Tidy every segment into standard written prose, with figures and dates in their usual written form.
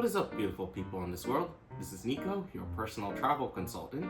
What is up, beautiful people in this world? This is Nico, your personal travel consultant,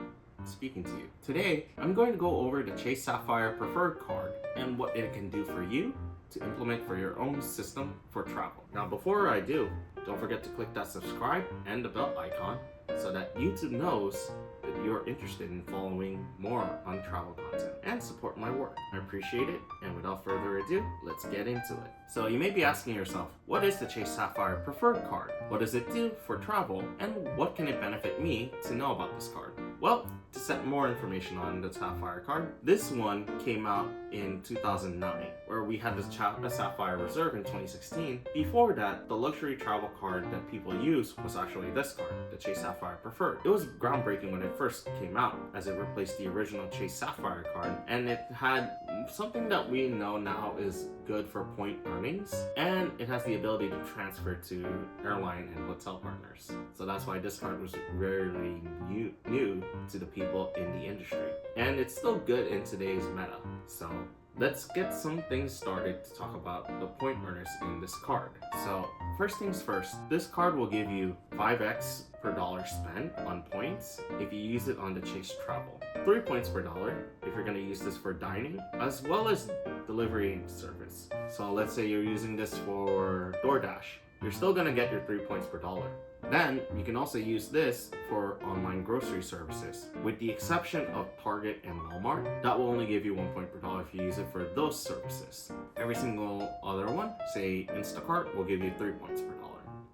speaking to you. Today, I'm going to go over the Chase Sapphire Preferred Card and what it can do for you to implement for your own system for travel. Now, before I do, don't forget to click that subscribe and the bell icon so that YouTube knows that you're interested in following more on travel content and support my work. I appreciate it, and without further ado, let's get into it. So you may be asking yourself, what is the Chase Sapphire Preferred Card? What does it do for travel, and what can it benefit me to know about this card? Well, to set more information on the Sapphire card, this one came out in 2009, where we had the Sapphire Reserve in 2016. Before that, the luxury travel card that people use was actually this card, the Chase Sapphire Preferred. It was groundbreaking when it first came out, as it replaced the original Chase Sapphire card, and it had something that we know now is good for point earnings, and it has the ability to transfer to airline and hotel partners. So that's why this card was rarely new to the people in the industry, and it's still good in today's meta. So let's get some things started to talk about the point earners in this card. So first things first, this card will give you 5x per dollar spent on points if you use it on the Chase Travel, 3 points per dollar if you're going to use this for dining, as well as delivery service. So let's say you're using this for DoorDash, you're still going to get your 3 points per dollar. Then you can also use this for online grocery services, with the exception of Target and Walmart. That will only give you 1 point per dollar if you use it for those services. Every single other one, say Instacart, will give you 3 points per dollar.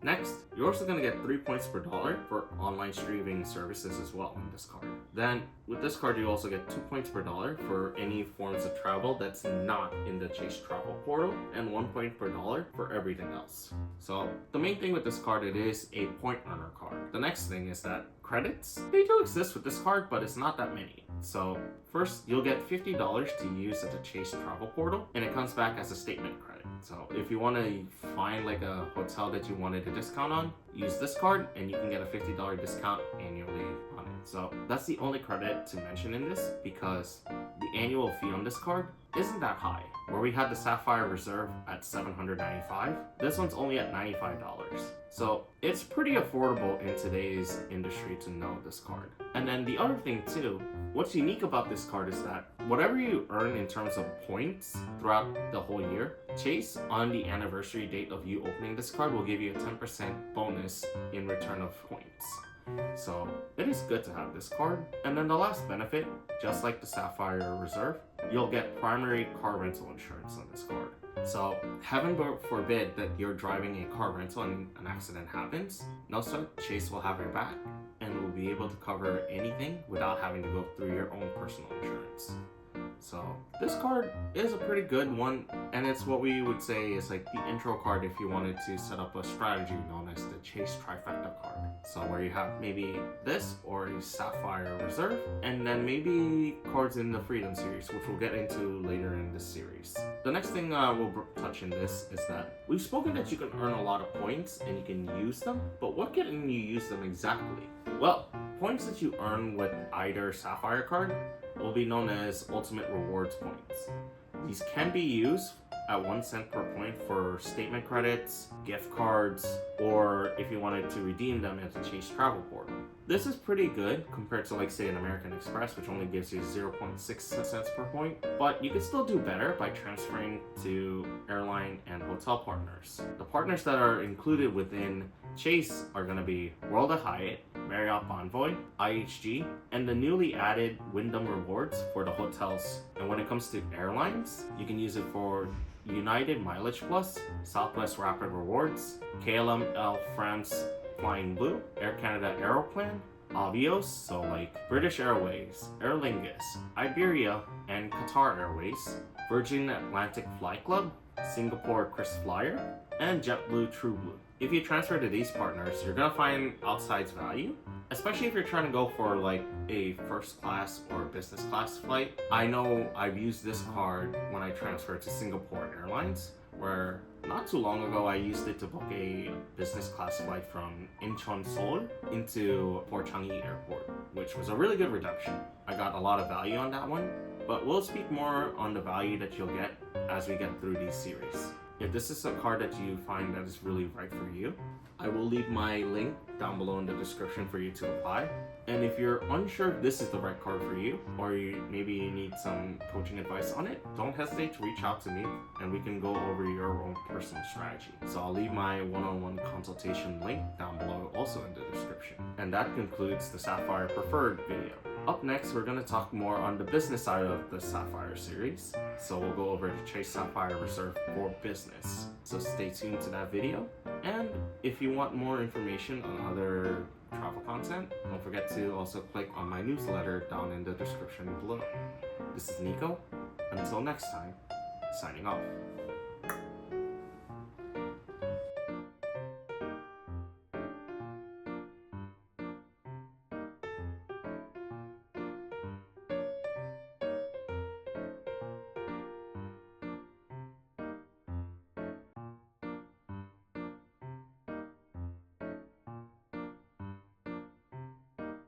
Next, you're also going to get 3 points per dollar for online streaming services as well on this card. Then, with this card, you also get 2 points per dollar for any forms of travel that's not in the Chase Travel portal, and 1 point per dollar for everything else. So, the main thing with this card, it is a point earner card. The next thing is that credits, they do exist with this card, but it's not that many. So, first, you'll get $50 to use at the Chase Travel portal, and it comes back as a statement credit. So if you want to find like a hotel that you wanted a discount on, use this card and you can get a $50 discount annually on it. So that's the only credit to mention in this, because the annual fee on this card isn't that high. Where we had the Sapphire Reserve at $795, this one's only at $95. So it's pretty affordable in today's industry to know this card. And then the other thing too, what's unique about this card is that whatever you earn in terms of points throughout the whole year, Chase, on the anniversary date of you opening this card, will give you a 10% bonus in return of points. So it is good to have this card. And then the last benefit, just like the Sapphire Reserve, you'll get primary car rental insurance on this card. So heaven forbid that you're driving a car rental and an accident happens, no sir, Chase will have your back and will be able to cover anything without having to go through your own personal insurance. So this card is a pretty good one, and it's what we would say is like the intro card if you wanted to set up a strategy known as the Chase Trifecta card. So where you have maybe this or a Sapphire Reserve, and then maybe cards in the Freedom series, which we'll get into later in this series. The next thing we'll touch in this is that we've spoken that you can earn a lot of points and you can use them, but what can you use them exactly? Well, points that you earn with either Sapphire card will be known as Ultimate Rewards points. These can be used at 1 cent per point for statement credits, gift cards, or if you wanted to redeem them at the Chase Travel portal. This is pretty good compared to like say an American Express, which only gives you 0.6 cents per point, but you can still do better by transferring to airline and hotel partners. The partners that are included within Chase are going to be World of Hyatt, Marriott Bonvoy, IHG, and the newly added Wyndham Rewards for the hotels. And when it comes to airlines, you can use it for United Mileage Plus, Southwest Rapid Rewards, KLM Air France Flying Blue, Air Canada Aeroplan, Avios, so like British Airways, Aer Lingus, Iberia, and Qatar Airways, Virgin Atlantic Fly Club, Singapore KrisFlyer, and JetBlue TrueBlue. If you transfer to these partners, you're gonna find outsized value, especially if you're trying to go for like a first class or business class flight. I know I've used this card when I transferred to Singapore Airlines, where not too long ago I used it to book a business class flight from Incheon, Seoul into Port Changi Airport, which was a really good redemption. I got a lot of value on that one, but we'll speak more on the value that you'll get as we get through these series. If this is a card that you find that is really right for you, I will leave my link down below in the description for you to apply. And if you're unsure if this is the right card for you, or maybe you need some coaching advice on it, don't hesitate to reach out to me and we can go over your own personal strategy. So I'll leave my one-on-one consultation link down below also in the description. And that concludes the Sapphire Preferred video. Up next, we're going to talk more on the business side of the Sapphire series. So we'll go over the Chase Sapphire Reserve for Business. So stay tuned to that video. And if you want more information on other travel content, don't forget to also click on my newsletter down in the description below. This is Nico. Until next time, signing off.